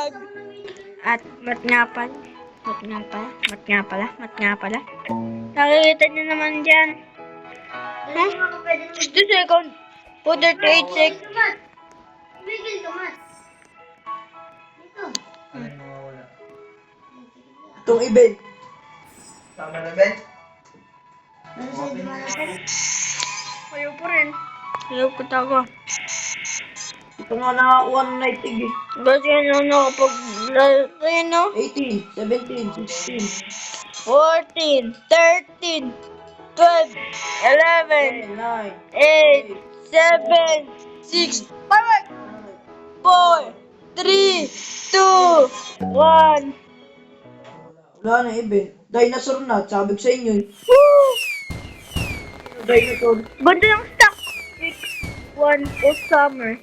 subscribe. At mat nga pala. Nakikita niyo naman dyan. Huh? 60 seconds. 48 seconds. Tumigil ka, Mat. Dito. Alin mawawala? Itong event. Tama na, Ben? Ano sa'yo dumalapit? Ayaw po rin. Ayaw ko tago. Ito nga nakakuha ng nightig eh. Kasi nakapag... Ano? 18, 17, 16, 14, 13, 12, 11, 10, 9, 8, 7, 6, 5, 4, 3, 2, 1. wala na event. Dinosaur na, sabi ko sa inyo eh. Woo! Dinosaur. Ganda yung stock. Week 1 of summer.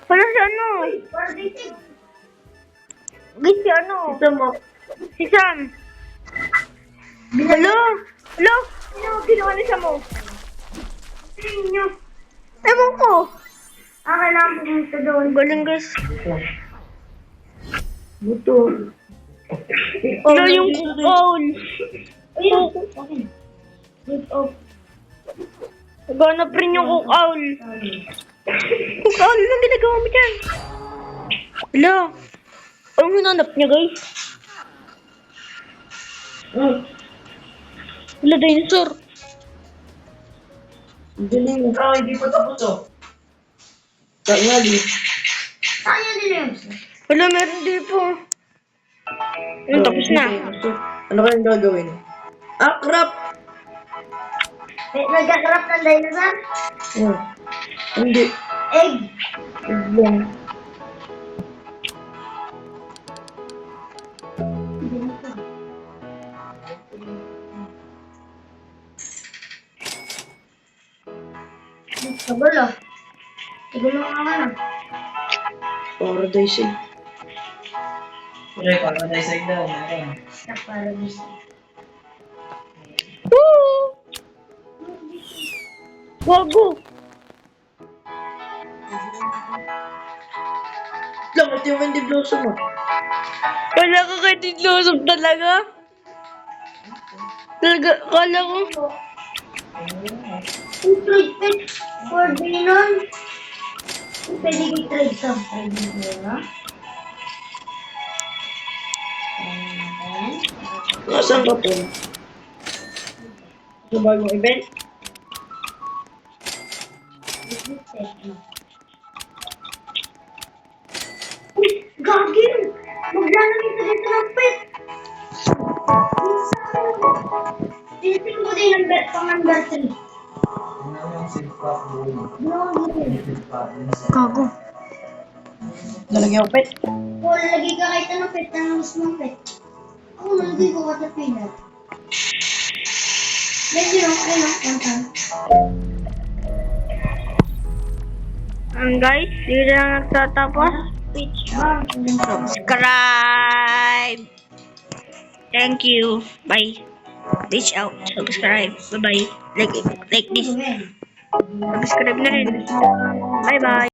Wala si ano? Git si ano? Ito mo. Si Sam. Hello? Hello? Ano ginawa ni Sam mo? Inyo. Ewan ko. Kailangan pumunta doon. Galing guys. Buto. Ano yung goal? Ayun. Okay. Good off. Naghanap rin yung kukaul. Kukaul lang ginagawa mo dyan. Hello? Anong hinanap niya guys? Wala dinosaur. Galing. Ah, hindi pa tapos oh. Kaya di. Kaya nila yun. Wala meron di po. Tapos na. Ano kayang gagawin? Ah, crap! Nagkakrap ng dinosaur? Oh. Hindi. Egg. Lang. Tagal ah. Tagal mo nga na. Paradise eh. Pre, paradise egg daw. Meron. Sa paradise. Woo! Wago. Lang, ito yung Wendy Blossom ah. Wala ka kay Tiglosob talaga. Talaga, kala ko. Yung trade pet. For dinon. Pwede i-trade sa trade nila. Nasaan ka po? Sa bagong event? Uy! Gagin! Maglalagay ka dito ng pet! Titin ko din ang pang number 3. Ano yung silpap boy? Gagin! Silpap. Gago. Lalagyan ko pet. Kung lalagay ka kahit anong pet, anong gusto mong pet? Ako lalagay ko caterpillar. Medyo lang, ayun lang. Guys, dito lang nagtatapos. Pitch bang. Subscribe. Thank you. Bye. Reach out. Subscribe. Bye-bye. Like this. Subscribe na rin. Bye-bye.